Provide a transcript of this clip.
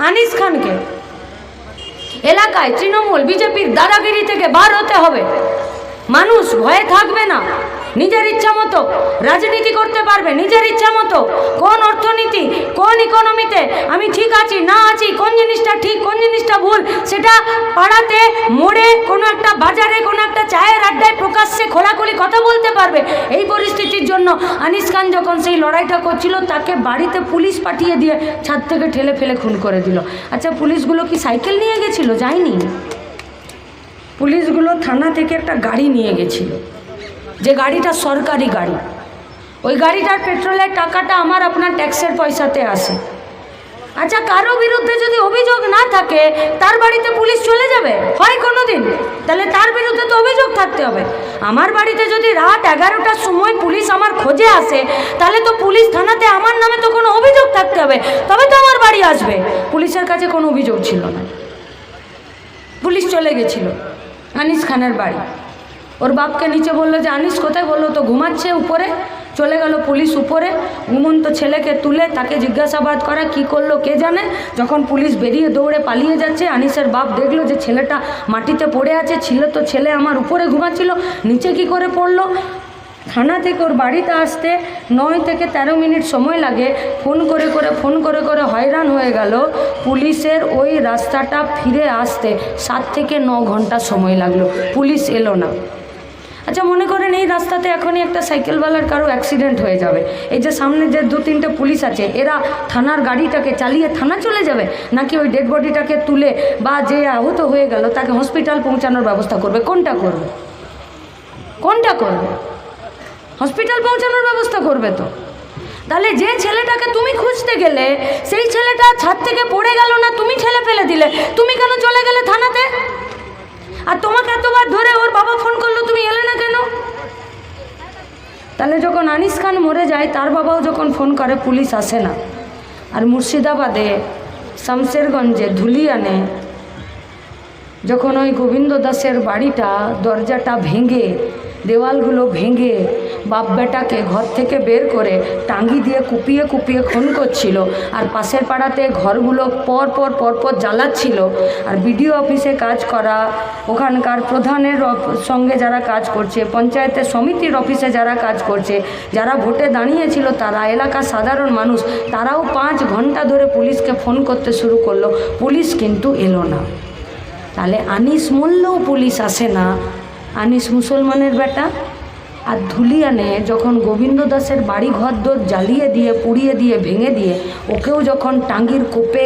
আনিস খানকে এলাকায় তৃণমূল বিজেপির দাদাগিরি থেকে বার হতে হবে। মানুষ ভয়ে থাকবে না, নিজের ইচ্ছা মতো রাজনীতি করতে পারবে, নিজের ইচ্ছা মতো কোন অর্থনীতি কোন ইকোনমিতে আমি ঠিক আছি না আছি, কোন জিনিসটা ঠিক কোন জিনিসটা ভুল, সেটা পাড়াতে মোড়ে কোনো একটা বাজারে কোনো একটা চায়ের আড্ডায় প্রকাশ্যে খোলাখুলি কথা বলতে পারবে। এই পরিস্থিতির জন্য আনিস খান যখন সেই লড়াইটা করছিল তাকে বাড়িতে পুলিশ পাঠিয়ে দিয়ে ছাদ থেকে ঠেলে ফেলে খুন করে দিল। আচ্ছা, পুলিশগুলো কি সাইকেল নিয়ে গেছিল? যায়নি। পুলিশগুলো থানা থেকে একটা গাড়ি নিয়ে গেছিল, যে গাড়িটা সরকারি গাড়ি। ওই গাড়িটার পেট্রোলের টাকাটা আমার আপনার ট্যাক্সের পয়সাতে আসে। আচ্ছা, কারো বিরুদ্ধে যদি অভিযোগ না থাকে তার বাড়িতে পুলিশ চলে যাবে হয় কোনো দিন? তাহলে তার বিরুদ্ধে তো অভিযোগ থাকতে হবে। আমার বাড়িতে যদি রাত 11টার সময় পুলিশ আমার খোঁজে আসে তাহলে তো পুলিশ থানাতে আমার নামে তো কোনো অভিযোগ থাকতে হবে, তবে তো আমার বাড়ি আসবে। পুলিশের কাছে কোনো অভিযোগ ছিল না, পুলিশ চলে গেছিল আনিস খানের বাড়ি। ওর বাপকে নিচে বললো যে আনিস কোথায়? বললো তো ঘুমাচ্ছে উপরে। চলে গেল পুলিশ উপরে, ঘুমন্ত ছেলেকে তুলে তাকে জিজ্ঞাসাবাদ করা, কি করলো কে জানে। যখন পুলিশ বেরিয়ে দৌড়ে পালিয়ে যাচ্ছে, আনিসের বাপ দেখলো যে ছেলেটা মাটিতে পড়ে আছে। ছিল তো ছেলে আমার উপরে ঘুমাচ্ছিল, নিচে কি করে পড়লো? থানা থেকে ওর বাড়িতে আসতে 9 থেকে 13 মিনিট সময় লাগে। ফোন করে করে হয়রান হয়ে গেল। পুলিশের ওই রাস্তাটা ফিরে আসতে 7 থেকে 9 ঘন্টা সময় লাগলো, পুলিশ এলো না। আচ্ছা, মনে করেন এই রাস্তাতে এখনই একটা সাইকেলওয়ালার কারো অ্যাক্সিডেন্ট হয়ে যাবে, এই যে সামনে যে 2-3টে পুলিশ আছে এরা থানার গাড়িটাকে চালিয়ে থানা চলে যাবে, নাকি ওই ডেড বডিটাকে তুলে বা যে আহত হয়ে গেল তাকে হসপিটাল পৌঁছানোর ব্যবস্থা করবে? কোনটা করবে? হসপিটাল পৌঁছানোর ব্যবস্থা করবে তো। তাহলে যে ছেলেটাকে তুমি খুঁজতে গেলে সেই ছেলেটা ছাদ থেকে পড়ে গেল না, তুমি ঠেলে ফেলে দিলে, তুমি কেন চলে গেলে থানাতে? আর তোমাকে এতবার ধরে ওর বাবা ফোন করলো, তুমি এলে না কেন? তাহলে যখন আনিস খান মরে যায় তার বাবাও যখন ফোন করে পুলিশ আসে না। আর মুর্শিদাবাদে শামশেরগঞ্জে ধুলিয়ানে যখন ওই গোবিন্দ দাসের বাড়িটা দরজাটা ভেঙে দেওয়ালগুলো ভেঙে বাপ বেটাকে ঘর থেকে বের করে টাঙ্গি দিয়ে কুপিয়ে খুন করছিল, আর পাশের পাড়াতে ঘরগুলো পর জ্বালাচ্ছিল, আর বিডিও অফিসে কাজ করা, ওখানকার প্রধানের সঙ্গে যারা কাজ করছে, পঞ্চায়েতের সমিতির অফিসে যারা কাজ করছে, যারা ভোটে দাঁড়িয়েছিল তারা, এলাকার সাধারণ মানুষ, তারাও 5 ঘন্টা ধরে পুলিশকে ফোন করতে শুরু করলো, পুলিশ কিন্তু এলো না। তাহলে আনিস মরলেও পুলিশ আসে না, আনিস মুসলমানের বেটা। আর ধুলিয়ানে যখন গোবিন্দ দাসের বাড়ি ঘর দোর জ্বালিয়ে দিয়ে পুড়িয়ে দিয়ে ভেঙে দিয়ে ওকেও যখন টাঙ্গির কোপে